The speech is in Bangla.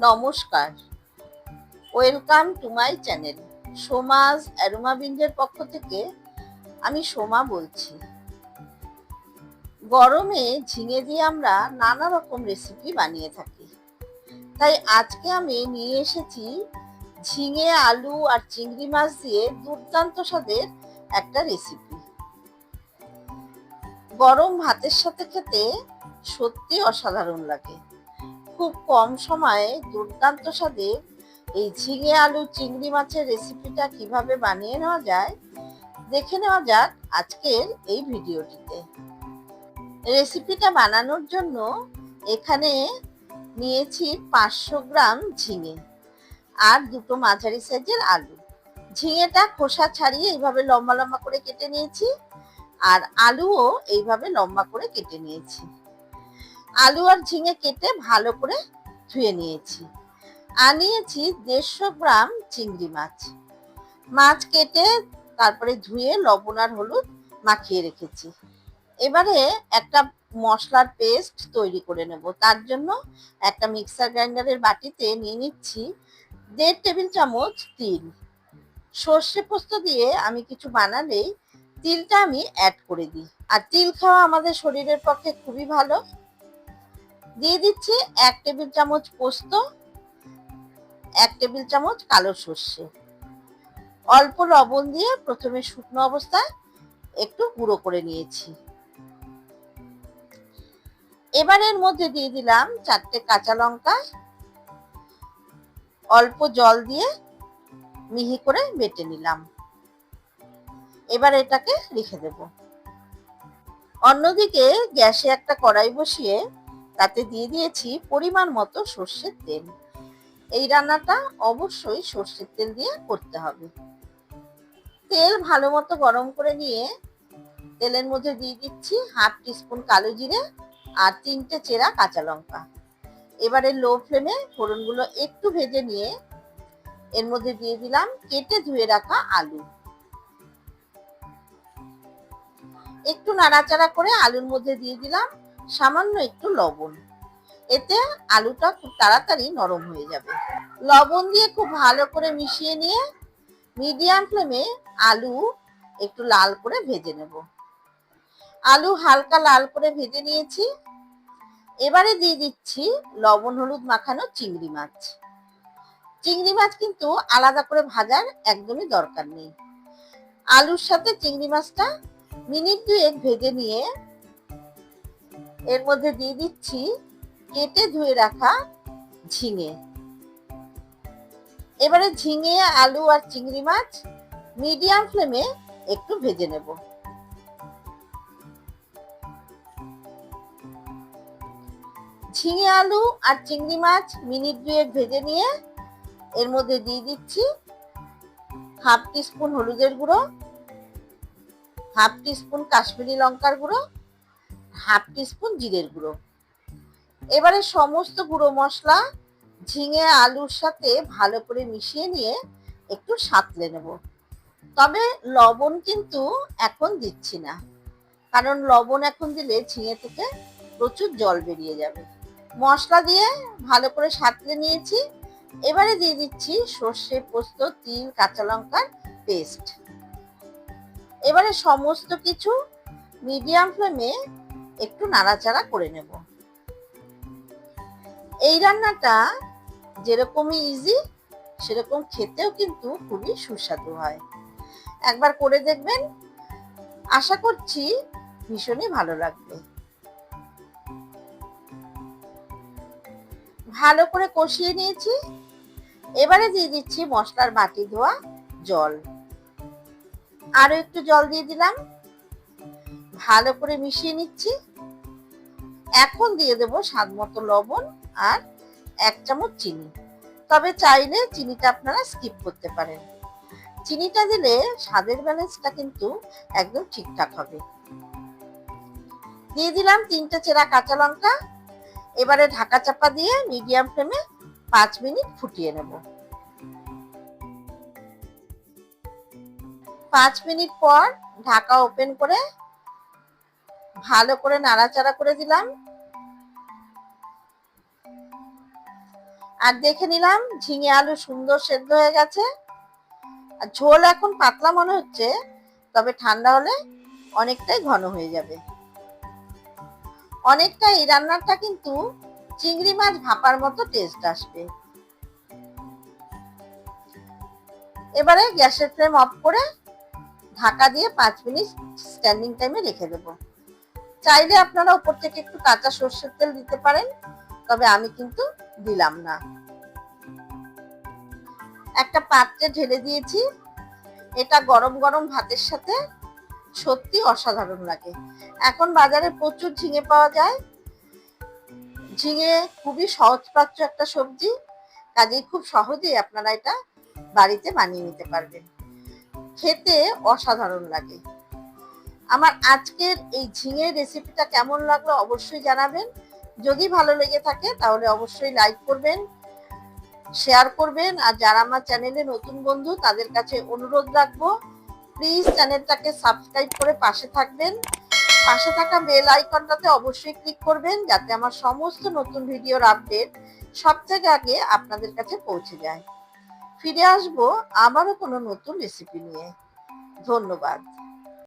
নমস্কার, ওয়েলকাম টু মাই চ্যানেল। সোমাজ অ্যারোমা বিঞ্জের পক্ষ থেকে আমি সোমা বলছি। গরমে ঝিঙে দিয়ে আমরা নানা রকম রেসিপি বানিয়ে থাকি, তাই আজকে আমি নিয়ে এসেছি ঝিঙে, আলু আর চিংড়ি মাছ দিয়ে দুর্দান্ত স্বাদের একটা রেসিপি। গরম ভাতের সাথে খেতে সত্যি অসাধারণ লাগে। খুব কম সময়ে দুর্দান্ত স্বাদের এই ঝিঙে, আলু, চিংড়ি মাছের রেসিপিটা কিভাবে বানিয়ে নেওয়া যায় দেখে নেওয়া যাক আজকের এই ভিডিওটিতে। রেসিপিটা বানানোর জন্য এখানে নিয়েছি 500 গ্রাম ঝিঙে আর দুটো মাঝারি সাইজের আলু। ঝিঙেটা খোসা ছাড়িয়ে এইভাবে লম্বা লম্বা করে কেটে নিয়েছি, আর আলুও এইভাবে লম্বা করে কেটে নিয়েছি। আলু আর ঝিঙে কেটে ভালো করে ধুয়ে নিয়েছি। আর নিয়েছি 150 গ্রাম চিংড়ি মাছ। মাছ কেটে তারপরে ধুয়ে লবণ আর হলুদ মাখিয়ে রেখেছি। এবারে একটা মশলার পেস্ট তৈরি করে নেব। তার জন্য একটা মিক্সার গ্রাইন্ডারের বাটিতে নিয়ে নিচ্ছি 1.5 টেবিল চামচ তিল। সর্ষে পোস্ত দিয়ে আমি কিছু বানালেই তিলটা আমি অ্যাড করে দিই, আর তিল খাওয়া আমাদের শরীরের পক্ষে খুবই ভালো। দিয়ে দিচ্ছি 1 টেবিল চামচ পোস্ত, 1 টেবিল চামচ কালো সর্ষে। অল্প লবণ দিয়ে প্রথমে শুকনো অবস্থায় একটু গুঁড়ো করে নিয়েছি। এবার এর মধ্যে দিয়ে দিলাম 4টে কাঁচা লঙ্কা, অল্প জল দিয়ে মিহি করে বেটে নিলাম। এবার এটাকে রেখে দেব। অন্যদিকে গ্যাসে একটা কড়াই বসিয়ে তাতে দিয়ে দিয়েছি পরিমাণ মতো সর্ষের তেল। এই রান্নাটা অবশ্যই সর্ষের তেল দিয়ে করতে হবে। তেল ভালো মতো গরম করে নিয়ে তেলের মধ্যে দিয়ে দিচ্ছি 1/2 টিস্পুন কালো জিরে আর 3টে চেরা কাঁচা লঙ্কা। এবারে লো ফ্লেমে ফোড়নগুলো একটু ভেজে নিয়ে এর মধ্যে দিয়ে দিলাম কেটে ধুয়ে রাখা আলু। একটু নাড়াচাড়া করে আলুর মধ্যে দিয়ে দিলাম সামান্য একটু লবণ। এতে আলুটা খুব তাড়াতাড়ি নরম হয়ে যাবে। লবণ দিয়ে খুব ভালো করে মিশিয়ে নিয়ে মিডিয়াম ফ্লেমে আলু একটু লাল করে ভেজে নেব। আলু হালকা লাল করে ভেজে নিয়েছি। এবারে দিয়ে দিচ্ছি লবণ হলুদ মাখানো চিংড়ি মাছ। চিংড়ি মাছ কিন্তু আলাদা করে ভাজার একদমই দরকার নেই। আলুর সাথে চিংড়ি মাছটা মিনিট 2 ভেজে নিয়ে এর মধ্যে দিয়ে দিচ্ছি কেটে ধুয়ে রাখা ঝিঙে। এবারে ঝিঙে, আলু আর চিংড়ি মাছ মিডিয়াম ফ্লেমে একটু ভেজে নেব। ঝিঙে, আলু আর চিংড়ি মাছ মিনিট 2 ভেজে নিয়ে এর মধ্যে দিয়ে দিচ্ছি 1/2 টিস্পুন হলুদের গুঁড়ো, 1/2 টিস্পুন কাশ্মীরি লঙ্কার গুঁড়ো, 1/2 টিস্পুন জিরের গুঁড়ো। এবারে সমস্ত গুঁড়ো মশলা ঝিঙে আলুর সাথে ভালো করে মিশিয়ে নিয়ে একটু সাঁতলে নেব। তবে লবণ কিন্তু এখন দিচ্ছি না, কারণ লবণ এখন দিলে ঝিঙে থেকে প্রচুর জল বেরিয়ে যাবে। মশলা দিয়ে ভালো করে সাঁতলে নিয়েছি। এবারে দিয়ে দিচ্ছি সর্ষে, পোস্ত, তিল, কাঁচা লঙ্কার পেস্ট। এবারে সমস্ত কিছু মিডিয়াম ফ্লেমে একটু নাড়াচাড়া করে নেব। এই রান্নাটা যেরকমই ইজি সেরকম খেতেও কিন্তু খুবই সুস্বাদু হয়। একবার করে দেখবেন, আশা করছি ভীষণই ভালো লাগবে। ভালো করে কষিয়ে নিয়েছি। এবারে দিয়ে দিচ্ছি মশলার বাটি ধোয়া জল। আরো একটু জল দিয়ে দিলাম। ভালো করে মিশিয়ে নিচ্ছি। এখন দিয়ে দেব স্বাদ মতো লবণ আর 1 চামচ চিনি। তবে চাইলে চিনিটা আপনারা স্কিপ করতে পারেন। চিনিটা দিলে স্বাদের ব্যালেন্সটা কিন্তু একদম ঠিকঠাক হবে। দিয়ে দিলাম 3টে চেরা কাঁচা লঙ্কা। এবারে ঢাকা চাপা দিয়ে মিডিয়াম ফ্লেমে 5 মিনিট ফুটিয়ে নেব। 5 মিনিট পর ঢাকা ওপেন করে ভালো করে নাড়াচাড়া করে দিলাম। আর দেখে নিলাম ঝিঙে আলু সুন্দর সেদ্ধ হয়ে গেছে। আর ঝোল এখন পাতলা মনে হচ্ছে, তবে ঠান্ডা হলে অনেকটাই ঘন হয়ে যাবে। অনেকটা এই রান্নাটা কিন্তু চিংড়ি মাছ ভাপার মতো টেস্ট আসবে। এবারে গ্যাসের ফ্লেম অফ করে ঢাকা দিয়ে 5 মিনিট স্ট্যান্ডিং টাইমে রেখে দেবো। চাইলে আপনারা উপর থেকে একটু কাঁচা সর্ষের তেল দিতে পারেন, তবে আমি কিন্তু দিলাম না। একটা পাত্রে ঢেলে দিয়েছি। এটা গরম গরম ভাতের সাথে সত্যি অসাধারণ লাগে। এখন বাজারে প্রচুর ঝিঙে পাওয়া যায়। ঝিঙে খুবই সহজপাচ্য একটা সবজি, কাজেই খুব সহজেই আপনারা এটা বাড়িতে বানিয়ে নিতে পারবেন। খেতে অসাধারণ লাগে। আমার আজকের এই ঝিঙের রেসিপিটা কেমন লাগলো অবশ্যই জানাবেন। যদি ভালো লেগে থাকে তাহলে অবশ্যই লাইক করবেন, শেয়ার করবেন। আর যারা আমার চ্যানেলে নতুন বন্ধু তাদের কাছে অনুরোধ রাখবো, প্লিজ চ্যানেলটাকে সাবস্ক্রাইব করে পাশে থাকবেন। পাশে থাকা বেল আইকনটাতে অবশ্যই ক্লিক করবেন, যাতে আমার সমস্ত নতুন ভিডিওর আপডেট সবথেকে আগে আপনাদের কাছে পৌঁছে যায়। ফিরে আসবো আবারও কোনো নতুন রেসিপি নিয়ে। ধন্যবাদ।